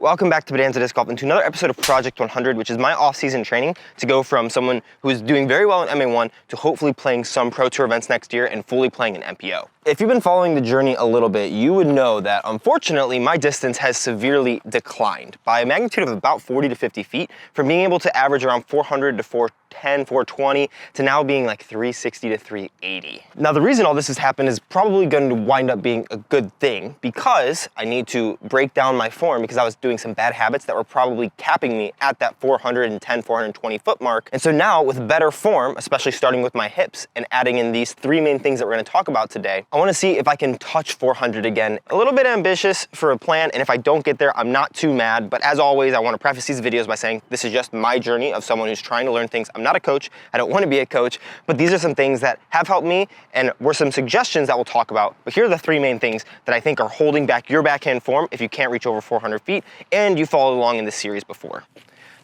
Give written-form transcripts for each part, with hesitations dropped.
Welcome back to Bonanza Disc Golf and to another episode of Project 100, which is my off-season training to go from someone who is doing very well in MA1 to hopefully playing some Pro Tour events next year and fully playing an MPO. If you've been following the journey a little bit, you would know that unfortunately my distance has severely declined by a magnitude of about 40 to 50 feet from being able to average around 400 to 410, 420 to now being like 360 to 380. Now the reason all this has happened is probably going to wind up being a good thing because I need to break down my form because I was doing some bad habits that were probably capping me at that 410, 420 foot mark. And so now with better form, especially starting with my hips and adding in these three main things that we're going to talk about today, I want to see if I can touch 400 again. A little bit ambitious for a plan, and if I don't get there, I'm not too mad. But as always, I want to preface these videos by saying this is just my journey of someone who's trying to learn things. I'm not a coach. I don't want to be a coach, but these are some things that have helped me and were some suggestions that we'll talk about. But here are the three main things that I think are holding back your backhand form if you can't reach over 400 feet and you followed along in this series before.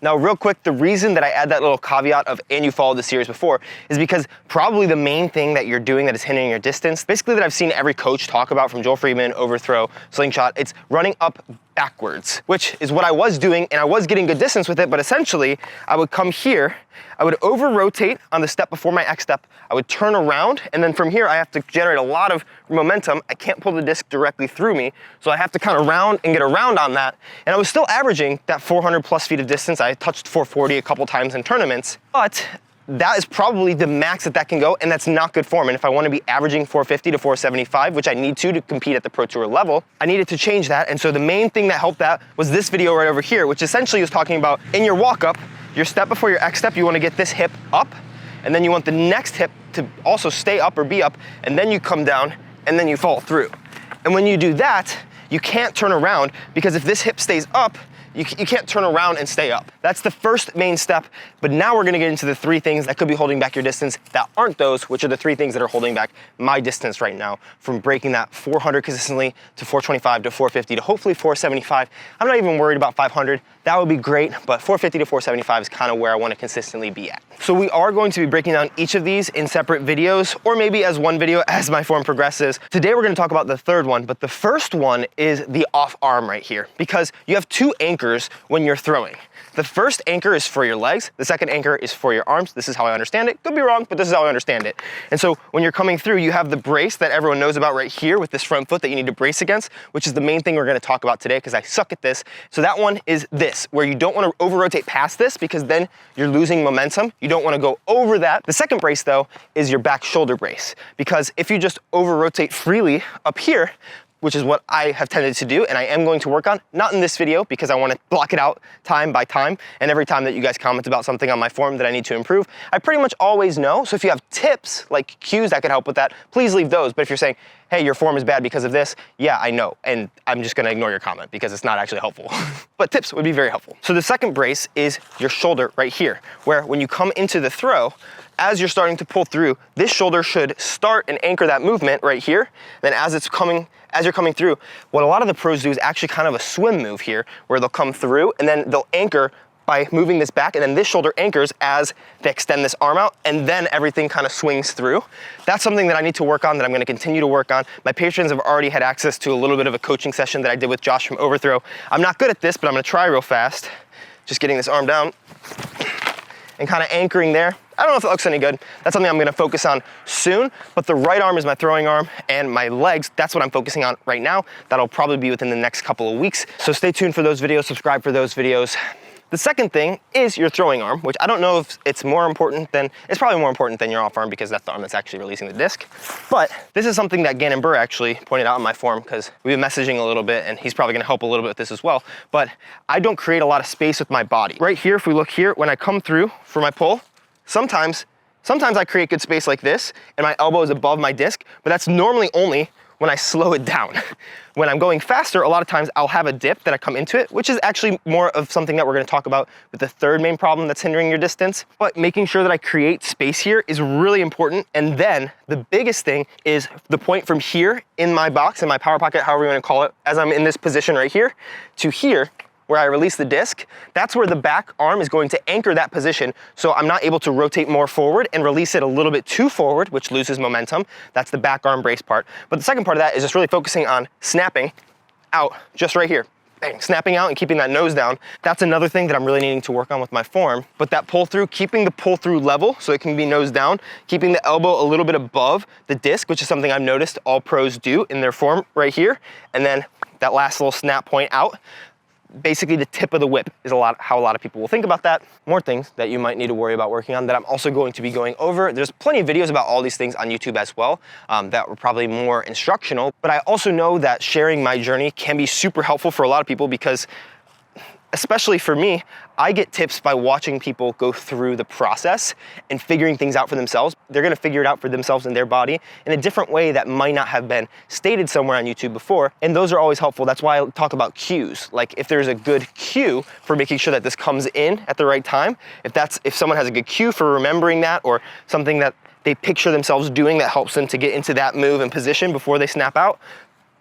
Now, real quick, the reason that I add that little caveat of and you followed the series before is because probably the main thing that you're doing that is hindering your distance, basically that I've seen every coach talk about from Joel Friedman, overthrow, slingshot, it's running up backwards, which is what I was doing and I was getting good distance with it, but essentially I would come here, I would over rotate on the step before my X step, I would turn around, and then from here I have to generate a lot of momentum. I can't pull the disc directly through me, so I have to kind of round and get around on that. And I was still averaging that 400 plus feet of distance. I touched 440 a couple times in tournaments, but that is probably the max that can go, and that's not good form. And if I want to be averaging 450 to 475, which I need to compete at the Pro Tour level, I needed to change that. And so the main thing that helped that was this video right over here, which essentially was talking about in your walk up, your step before your X step, you want to get this hip up, and then you want the next hip to also stay up or be up, and then you come down and then you fall through. And when you do that, you can't turn around because if this hip stays up, you can't turn around and stay up. That's the first main step, but now we're gonna get into the three things that could be holding back your distance that aren't those, which are the three things that are holding back my distance right now from breaking that 400 consistently to 425 to 450 to hopefully 475. I'm not even worried about 500. That would be great, but 450 to 475 is kind of where I wanna consistently be at. So we are going to be breaking down each of these in separate videos, or maybe as one video as my form progresses. Today we're gonna talk about the third one, but the first one is the off arm right here, because you have two anchors when you're throwing. The first anchor is for your legs. The second anchor is for your arms. This is how I understand it. Could be wrong, but this is how I understand it. And so when you're coming through, you have the brace that everyone knows about right here with this front foot that you need to brace against, which is the main thing we're gonna talk about today because I suck at this. So that one is this, where you don't wanna over-rotate past this because then you're losing momentum. You don't wanna go over that. The second brace though is your back shoulder brace, because if you just over-rotate freely up here, which is what I have tended to do and I am going to work on, not in this video because I want to block it out time by time, and every time that you guys comment about something on my form that I need to improve, I pretty much always know. So if you have tips like cues that could help with that, please leave those. But if you're saying, hey, your form is bad because of this, yeah, I know, and I'm just gonna ignore your comment because it's not actually helpful. But tips would be very helpful. So the second brace is your shoulder right here, where when you come into the throw, as you're starting to pull through, this shoulder should start and anchor that movement right here. Then as you're coming through, what a lot of the pros do is actually kind of a swim move here, where they'll come through and then they'll anchor by moving this back, and then this shoulder anchors as they extend this arm out, and then everything kind of swings through. That's something that I need to work on, that I'm gonna continue to work on. My patrons have already had access to a little bit of a coaching session that I did with Josh from Overthrow. I'm not good at this, but I'm gonna try real fast. Just getting this arm down and kind of anchoring there. I don't know if it looks any good. That's something I'm gonna focus on soon, but the right arm is my throwing arm, and my legs, that's what I'm focusing on right now. That'll probably be within the next couple of weeks. So stay tuned for those videos, subscribe for those videos. The second thing is your throwing arm, which I don't know if it's more important than, it's probably more important than your off arm because that's the arm that's actually releasing the disc. But this is something that Gannon Burr actually pointed out in my form because we've been messaging a little bit and he's probably gonna help a little bit with this as well. But I don't create a lot of space with my body. Right here, if we look here, when I come through for my pull, sometimes I create good space like this and my elbow is above my disc, but that's normally only when I slow it down. When I'm going faster, a lot of times I'll have a dip that I come into it, which is actually more of something that we're gonna talk about with the third main problem that's hindering your distance. But making sure that I create space here is really important. And then the biggest thing is the point from here in my box, in my power pocket, however you wanna call it, as I'm in this position right here, to here, where I release the disc, that's where the back arm is going to anchor that position, so I'm not able to rotate more forward and release it a little bit too forward, which loses momentum. That's the back arm brace part. But the second part of that is just really focusing on snapping out just right here. bang, snapping out and keeping that nose down. That's another thing that I'm really needing to work on with my form. But that pull through, keeping the pull through level so it can be nose down, keeping the elbow a little bit above the disc, which is something I've noticed all pros do in their form right here. And then that last little snap point out. Basically the tip of the whip is how a lot of people will think about that. More things that you might need to worry about working on that I'm also going to be going over. There's plenty of videos about all these things on YouTube as well that were probably more instructional, but I also know that sharing my journey can be super helpful for a lot of people because, especially for me, I get tips by watching people go through the process and figuring things out for themselves. They're gonna figure it out for themselves in their body in a different way that might not have been stated somewhere on YouTube before. And those are always helpful. That's why I talk about cues. Like if there's a good cue for making sure that this comes in at the right time, if someone has a good cue for remembering that or something that they picture themselves doing that helps them to get into that move and position before they snap out,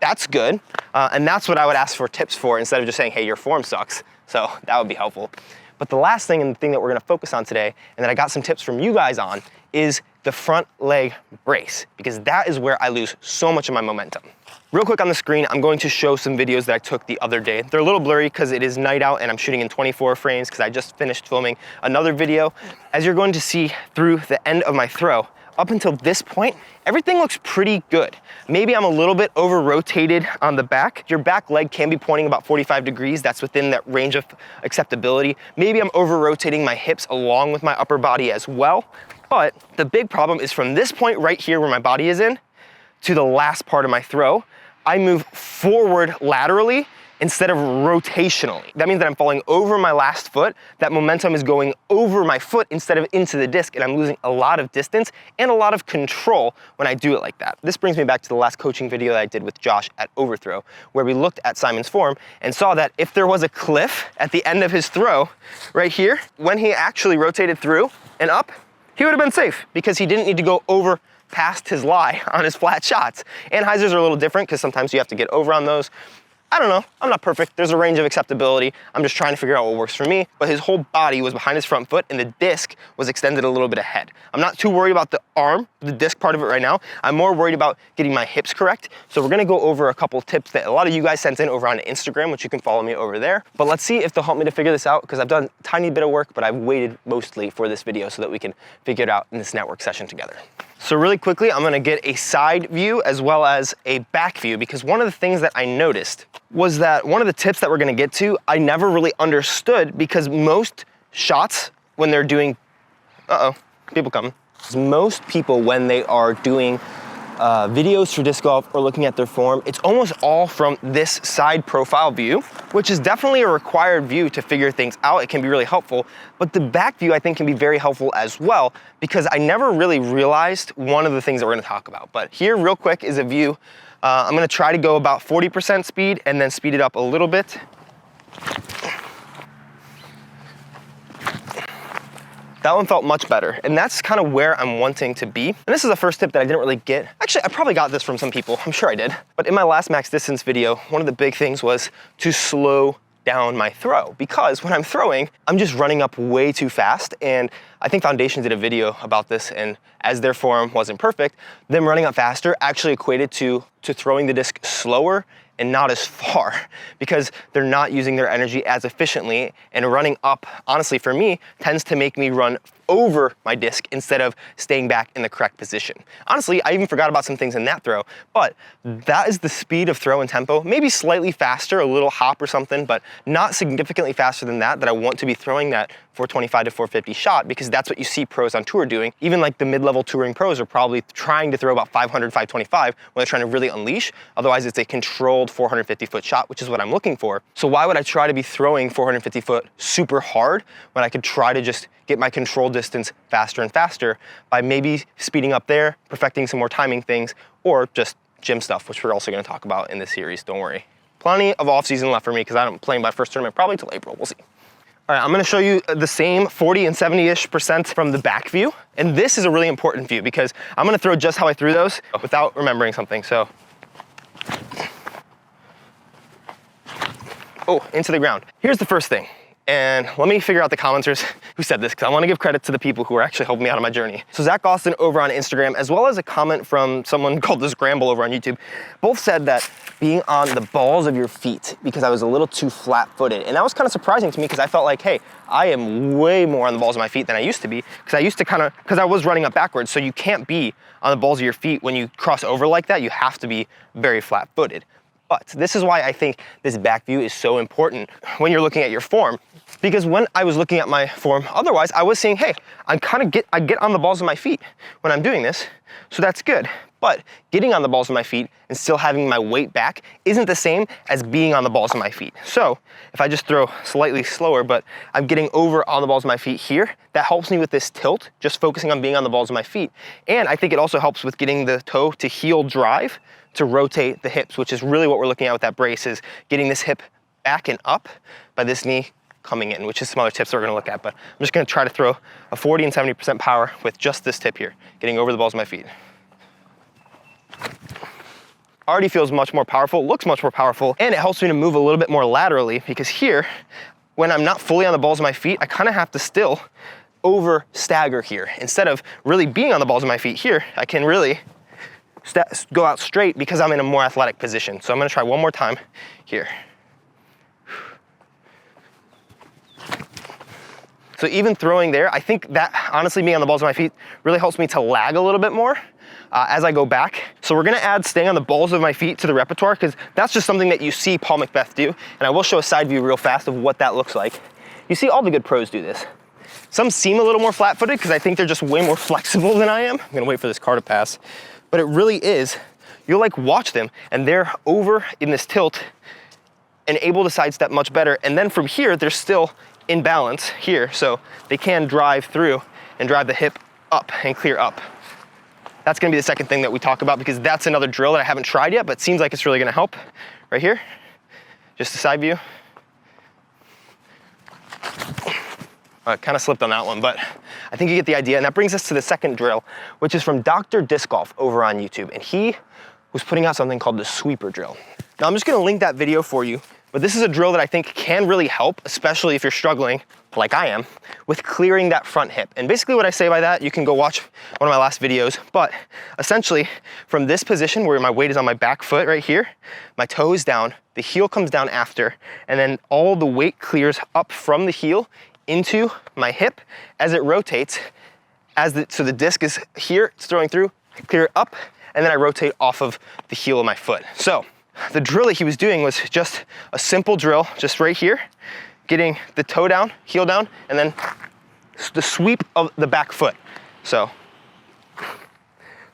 that's good. And that's what I would ask for tips for instead of just saying, hey, your form sucks. So that would be helpful. But the last thing and the thing that we're gonna focus on today, and that I got some tips from you guys on, is the front leg brace, because that is where I lose so much of my momentum. Real quick on the screen, I'm going to show some videos that I took the other day. They're a little blurry because it is night out and I'm shooting in 24 frames because I just finished filming another video. As you're going to see through the end of my throw, up until this point, everything looks pretty good. Maybe I'm a little bit over rotated on the back. Your back leg can be pointing about 45 degrees. That's within that range of acceptability. Maybe I'm over rotating my hips along with my upper body as well. But the big problem is from this point right here where my body is in to the last part of my throw, I move forward laterally instead of rotationally. That means that I'm falling over my last foot. That momentum is going over my foot instead of into the disc, and I'm losing a lot of distance and a lot of control when I do it like that. This brings me back to the last coaching video that I did with Josh at Overthrow, where we looked at Simon's form and saw that if there was a cliff at the end of his throw right here, when he actually rotated through and up, he would have been safe because he didn't need to go over past his lie on his flat shots. Anheuser's are a little different because sometimes you have to get over on those. I don't know, I'm not perfect. There's a range of acceptability. I'm just trying to figure out what works for me, but his whole body was behind his front foot and the disc was extended a little bit ahead. I'm not too worried about the arm, the disc part of it right now. I'm more worried about getting my hips correct. So we're gonna go over a couple tips that a lot of you guys sent in over on Instagram, which you can follow me over there. But let's see if they'll help me to figure this out because I've done a tiny bit of work, but I've waited mostly for this video so that we can figure it out in this network session together. So really quickly, I'm gonna get a side view as well as a back view because one of the things that I noticed was that one of the tips that we're gonna get to, I never really understood because most shots when they're doing, people coming. Most people when they are doing videos for disc golf or looking at their form, it's almost all from this side profile view, which is definitely a required view to figure things out. It can be really helpful, but the back view I think can be very helpful as well because I never really realized one of the things that we're gonna talk about. But here real quick is a view. I'm gonna try to go about 40% speed and then speed it up a little bit. That one felt much better, and that's kind of where I'm wanting to be. And this is the first tip that I didn't really get. Actually, I probably got this from some people. I'm sure I did. But in my last max distance video, one of the big things was to slow down my throw because when I'm throwing, I'm just running up way too fast. And I think Foundation did a video about this, and as their form wasn't perfect, them running up faster actually equated to throwing the disc slower and not as far because they're not using their energy as efficiently, and running up, honestly for me, tends to make me run over my disc instead of staying back in the correct position. Honestly, I even forgot about some things in that throw, but that is the speed of throw and tempo, maybe slightly faster, a little hop or something, but not significantly faster than that I want to be throwing that 425 to 450 shot because that's what you see pros on tour doing. Even like the mid-level touring pros are probably trying to throw about 500, 525 when they're trying to really unleash. Otherwise, it's a controlled 450 foot shot, which is what I'm looking for. So why would I try to be throwing 450 foot super hard when I could try to just get my control distance faster and faster by maybe speeding up there, perfecting some more timing things, or just gym stuff, which we're also gonna talk about in this series, don't worry. Plenty of off season left for me because I'm playing my first tournament probably till April, we'll see. All right, I'm gonna show you the same 40 and 70-ish% from the back view. And this is a really important view because I'm gonna throw just how I threw those without remembering something, so. Oh, into the ground. Here's the first thing. And let me figure out the commenters who said this, because I want to give credit to the people who are actually helping me out on my journey. So Zach Austin over on Instagram, as well as a comment from someone called The Scramble over on YouTube, both said that being on the balls of your feet, because I was a little too flat-footed. And that was kind of surprising to me, because I felt like, hey, I am way more on the balls of my feet than I used to be, because I was running up backwards, so you can't be on the balls of your feet when you cross over like that. You have to be very flat-footed. But this is why I think this back view is so important when you're looking at your form, because when I was looking at my form otherwise, I was saying, hey, I get on the balls of my feet when I'm doing this, so that's good. But getting on the balls of my feet and still having my weight back isn't the same as being on the balls of my feet. So if I just throw slightly slower, but I'm getting over on the balls of my feet here, that helps me with this tilt, just focusing on being on the balls of my feet. And I think it also helps with getting the toe to heel drive to rotate the hips, which is really what we're looking at with that brace, is getting this hip back and up by this knee coming in, which is some other tips we're gonna look at. But I'm just gonna try to throw a 40 and 70% power with just this tip here, getting over the balls of my feet. Already feels much more powerful, looks much more powerful, and it helps me to move a little bit more laterally, because here, when I'm not fully on the balls of my feet, I kind of have to still over stagger here. Instead of really being on the balls of my feet here, I can really go out straight because I'm in a more athletic position. So I'm gonna try one more time here. So even throwing there, I think that honestly being on the balls of my feet really helps me to lag a little bit more as I go back. So we're gonna add staying on the balls of my feet to the repertoire, because that's just something that you see Paul Macbeth do. And I will show a side view real fast of what that looks like. You see all the good pros do this. Some seem a little more flat-footed because I think they're just way more flexible than I am. I'm gonna wait for this car to pass. But it really is, you'll like watch them and they're over in this tilt and able to sidestep much better. And then from here, they're still in balance here. So they can drive through and drive the hip up and clear up. That's gonna be the second thing that we talk about, because that's another drill that I haven't tried yet, but seems like it's really gonna help. Right here, just a side view. I kind of slipped on that one, but I think you get the idea. And that brings us to the second drill, which is from Dr. Disc Golf over on YouTube. And he was putting out something called the sweeper drill. Now I'm just gonna link that video for you, but this is a drill that I think can really help, especially if you're struggling, like I am, with clearing that front hip. And basically what I say by that, you can go watch one of my last videos, but essentially from this position where my weight is on my back foot right here, my toe is down, the heel comes down after, and then all the weight clears up from the heel into my hip as it rotates, so the disc is here, it's throwing through, clear it up, and then I rotate off of the heel of my foot. So the drill that he was doing was just a simple drill, just right here, getting the toe down, heel down, and then the sweep of the back foot. So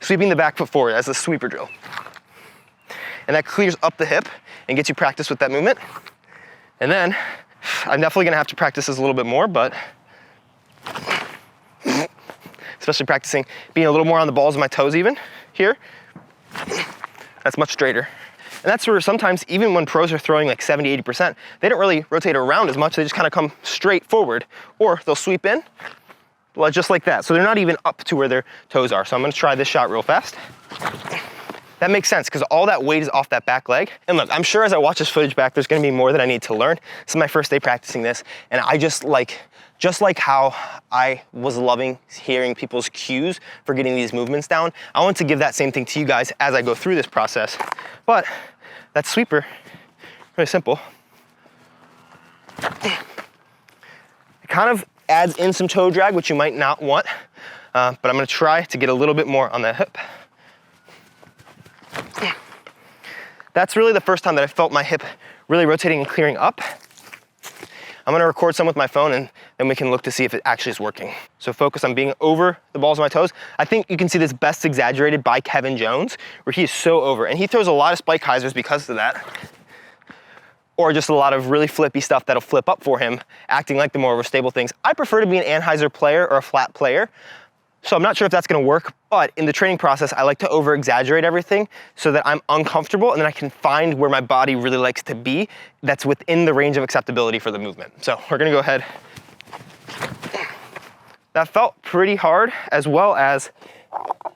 sweeping the back foot forward as a sweeper drill. And that clears up the hip and gets you practice with that movement. And then I'm definitely gonna have to practice this a little bit more, but especially practicing being a little more on the balls of my toes even here. That's much straighter. And that's where sometimes, even when pros are throwing like 70, 80%, they don't really rotate around as much. They just kind of come straight forward, or they'll sweep in, well, just like that. So they're not even up to where their toes are. So I'm gonna try this shot real fast. That makes sense, because all that weight is off that back leg. And look, I'm sure as I watch this footage back, there's gonna be more that I need to learn. This is my first day practicing this, and I just like how I was loving hearing people's cues for getting these movements down, I want to give that same thing to you guys as I go through this process. But that sweeper, really simple. It kind of adds in some toe drag, which you might not want, but I'm gonna try to get a little bit more on the hip. That's really the first time that I felt my hip really rotating and clearing up. I'm gonna record some with my phone, and then we can look to see if it actually is working. So focus on being over the balls of my toes. I think you can see this best exaggerated by Kevin Jones, where he is so over, and he throws a lot of spike hyzers because of that, or just a lot of really flippy stuff that'll flip up for him, acting like the more overstable things. I prefer to be an anhyzer player or a flat player, so I'm not sure if that's gonna work, but in the training process, I like to over exaggerate everything so that I'm uncomfortable, and then I can find where my body really likes to be that's within the range of acceptability for the movement. So we're gonna go ahead. That felt pretty hard, as well as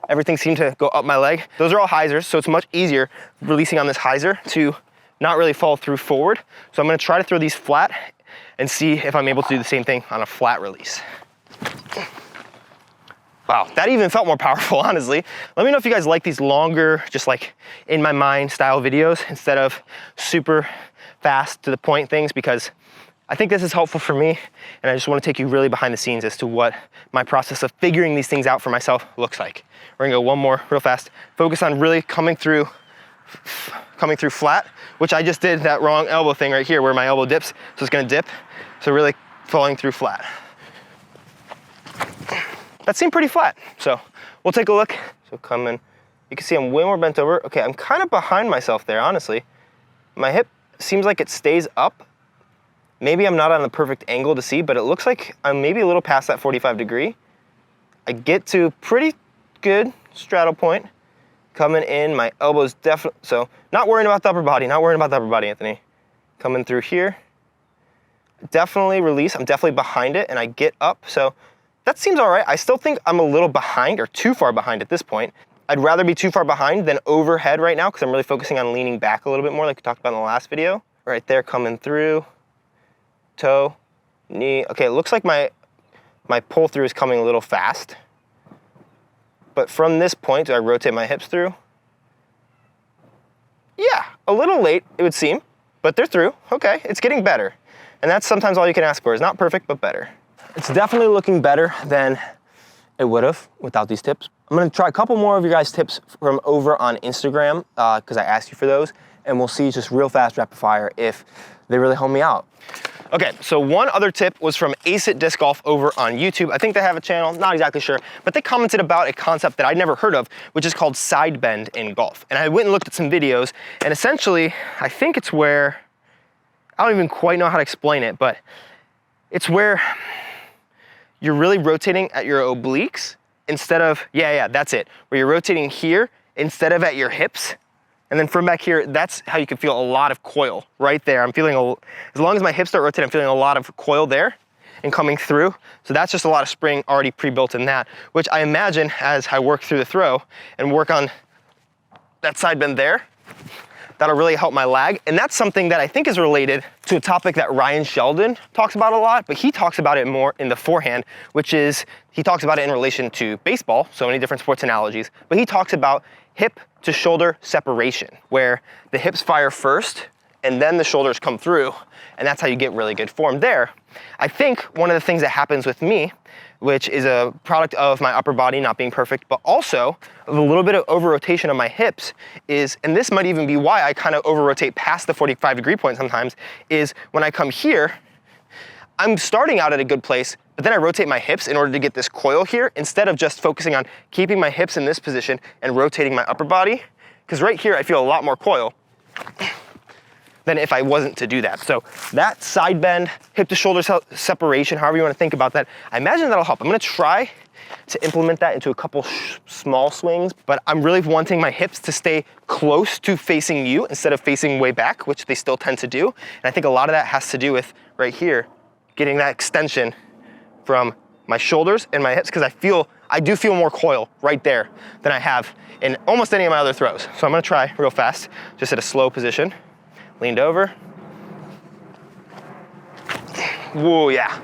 everything seemed to go up my leg. Those are all hyzers, so it's much easier releasing on this hyzer to not really fall through forward. So I'm gonna try to throw these flat and see if I'm able to do the same thing on a flat release. Wow, that even felt more powerful, honestly. Let me know if you guys like these longer, just like in my mind style videos instead of super fast to the point things, because I think this is helpful for me, and I just want to take you really behind the scenes as to what my process of figuring these things out for myself looks like. We're gonna go one more real fast. Focus on really coming through flat, which I just did that wrong elbow thing right here where my elbow dips, so it's gonna dip. So really falling through flat. That seemed pretty flat, so we'll take a look. So come in, you can see I'm way more bent over. Okay, I'm kind of behind myself there, honestly. My hip seems like it stays up. Maybe I'm not on the perfect angle to see, but it looks like I'm maybe a little past that 45 degree. I get to pretty good straddle point. Coming in, my elbow's definitely, so not worrying about the upper body, Anthony. Coming through here. Definitely release, I'm definitely behind it, and I get up, so that seems all right. I still think I'm a little behind, or too far behind at this point. I'd rather be too far behind than overhead right now, because I'm really focusing on leaning back a little bit more, like we talked about in the last video. Right there, coming through, toe, knee. Okay, it looks like my pull through is coming a little fast. But from this point, do I rotate my hips through? Yeah, a little late, it would seem, but they're through. Okay, it's getting better. And that's sometimes all you can ask for. Is not perfect, but better. It's definitely looking better than it would have without these tips. I'm gonna try a couple more of your guys' tips from over on Instagram, because I asked you for those, and we'll see just real fast rapid fire if they really help me out. Okay, so one other tip was from Ace It Disc Golf over on YouTube. I think they have a channel, not exactly sure, but they commented about a concept that I'd never heard of, which is called side bend in golf. And I went and looked at some videos, and essentially, I think it's where, I don't even quite know how to explain it, but it's where you're really rotating at your obliques instead of, yeah, that's it, where you're rotating here instead of at your hips. And then from back here, that's how you can feel a lot of coil right there. I'm feeling, as long as my hips start rotating, I'm feeling a lot of coil there and coming through. So that's just a lot of spring already pre-built in that, which I imagine as I work through the throw and work on that side bend there, that'll really help my lag. And that's something that I think is related to a topic that Ryan Sheldon talks about a lot, but he talks about it more in the forehand, which is, he talks about it in relation to baseball, so many different sports analogies, but he talks about hip to shoulder separation, where the hips fire first and then the shoulders come through, and that's how you get really good form there. I think one of the things that happens with me, which is a product of my upper body not being perfect, but also a little bit of over rotation of my hips is, and this might even be why I kind of over rotate past the 45 degree point sometimes, is when I come here, I'm starting out at a good place, but then I rotate my hips in order to get this coil here instead of just focusing on keeping my hips in this position and rotating my upper body. Because right here, I feel a lot more coil than if I wasn't to do that. So that side bend, hip to shoulder separation, however you want to think about that, I imagine that'll help. I'm gonna try to implement that into a couple small swings, but I'm really wanting my hips to stay close to facing you instead of facing way back, which they still tend to do. And I think a lot of that has to do with right here, getting that extension from my shoulders and my hips, because I do feel more coil right there than I have in almost any of my other throws. So I'm gonna try real fast, just at a slow position. Leaned over. Whoa, yeah.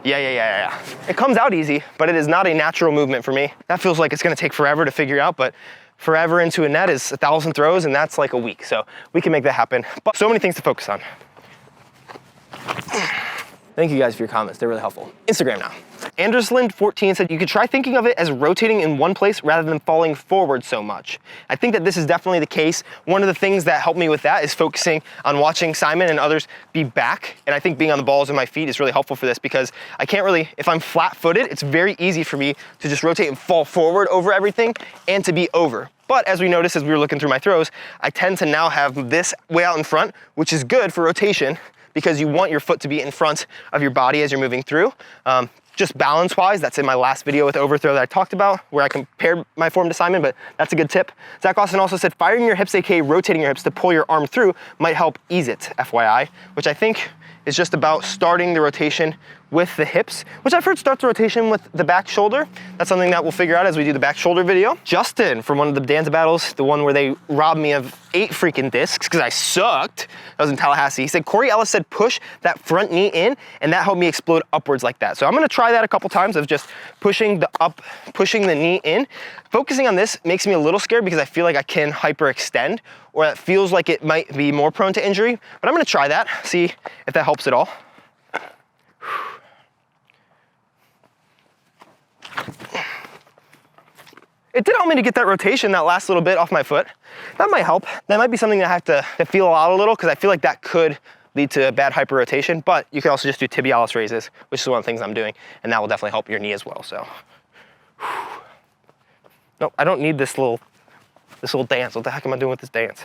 It comes out easy, but it is not a natural movement for me. That feels like it's gonna take forever to figure out, but forever into a net is 1,000 throws, and that's like a week. So we can make that happen. But so many things to focus on. Thank you guys for your comments, they're really helpful. Instagram now. Andersland14 said you could try thinking of it as rotating in one place rather than falling forward so much. I think that this is definitely the case. One of the things that helped me with that is focusing on watching Simon and others be back. And I think being on the balls of my feet is really helpful for this, because I can't really, if I'm flat-footed, it's very easy for me to just rotate and fall forward over everything and to be over. But as we noticed as we were looking through my throws, I tend to now have this way out in front, which is good for rotation, because you want your foot to be in front of your body as you're moving through. Just balance-wise, that's in my last video with overthrow that I talked about, where I compared my form to Simon, but that's a good tip. Zach Austin also said, firing your hips, aka rotating your hips to pull your arm through, might help ease it, FYI, which I think is just about starting the rotation with the hips, which I've heard starts the rotation with the back shoulder. That's something that we'll figure out as we do the back shoulder video. Justin, from one of the Danza battles, the one where they robbed me of 8 freaking discs because I sucked. That was in Tallahassee. He said, Corey Ellis said, push that front knee in, and that helped me explode upwards like that. So I'm gonna try that a couple times of just pushing the knee in. Focusing on this makes me a little scared because I feel like I can hyperextend, or it feels like it might be more prone to injury, but I'm gonna try that, see if that helps at all. It did help me to get that rotation, that last little bit off my foot. That might help. That might be something that I have to feel out a little, because I feel like that could lead to a bad hyper rotation, but you can also just do tibialis raises, which is one of the things I'm doing, and that will definitely help your knee as well, so. Nope, I don't need this little dance. What the heck am I doing with this dance?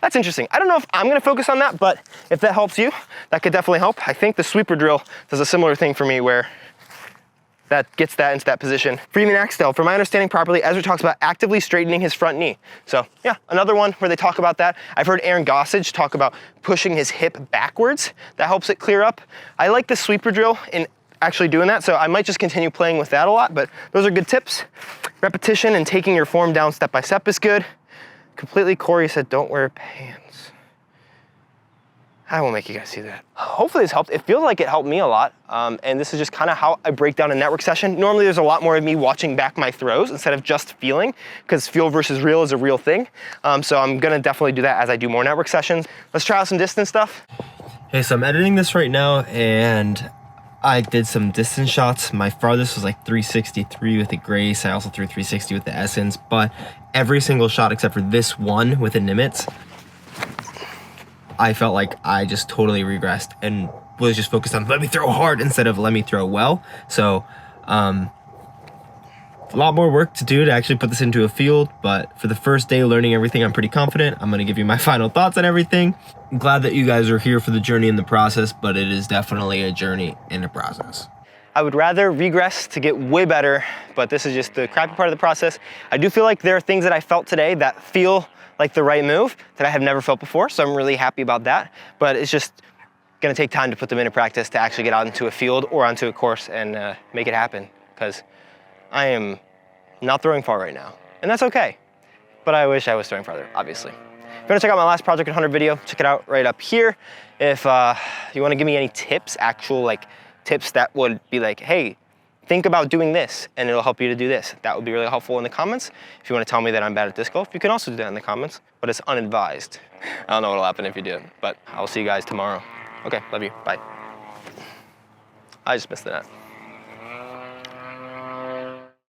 That's interesting. I don't know if I'm gonna focus on that, but if that helps you, that could definitely help. I think the sweeper drill does a similar thing for me where that gets that into that position. Freeman Axtell, from my understanding properly, Ezra talks about actively straightening his front knee. So yeah, another one where they talk about that. I've heard Aaron Gossage talk about pushing his hip backwards. That helps it clear up. I like the sweeper drill in actually doing that, so I might just continue playing with that a lot, but those are good tips. Repetition and taking your form down step by step is good. Completely, Corey said, don't wear pants. I won't make you guys see that. Hopefully this helped. It feels like it helped me a lot. And this is just kind of how I break down a network session. Normally there's a lot more of me watching back my throws instead of just feeling, because feel versus real is a real thing. So I'm gonna definitely do that as I do more network sessions. Let's try out some distance stuff. Hey, so I'm editing this right now, and I did some distance shots. My farthest was like 363 with the Grace. I also threw 360 with the Essence, but every single shot except for this one with the Nimitz, I felt like I just totally regressed and was just focused on let me throw hard instead of let me throw well. So a lot more work to do to actually put this into a field, but for the first day learning everything, I'm pretty confident. I'm gonna give you my final thoughts on everything. I'm glad that you guys are here for the journey and the process, but it is definitely a journey and a process. I would rather regress to get way better, but this is just the crappy part of the process. I do feel like there are things that I felt today that feel like the right move that I have never felt before, so I'm really happy about that. But it's just gonna take time to put them into practice to actually get out into a field or onto a course and make it happen, because I am not throwing far right now, and that's okay. But I wish I was throwing farther, obviously. If you wanna check out my last Project 100 video, check it out right up here. If you wanna give me any tips, actual like tips that would be like, hey, think about doing this and it'll help you to do this, that would be really helpful in the comments. If you want to tell me that I'm bad at disc golf, you can also do that in the comments, but it's unadvised. I don't know what'll happen if you do, but I'll see you guys tomorrow. Okay, love you, bye. I just missed the net.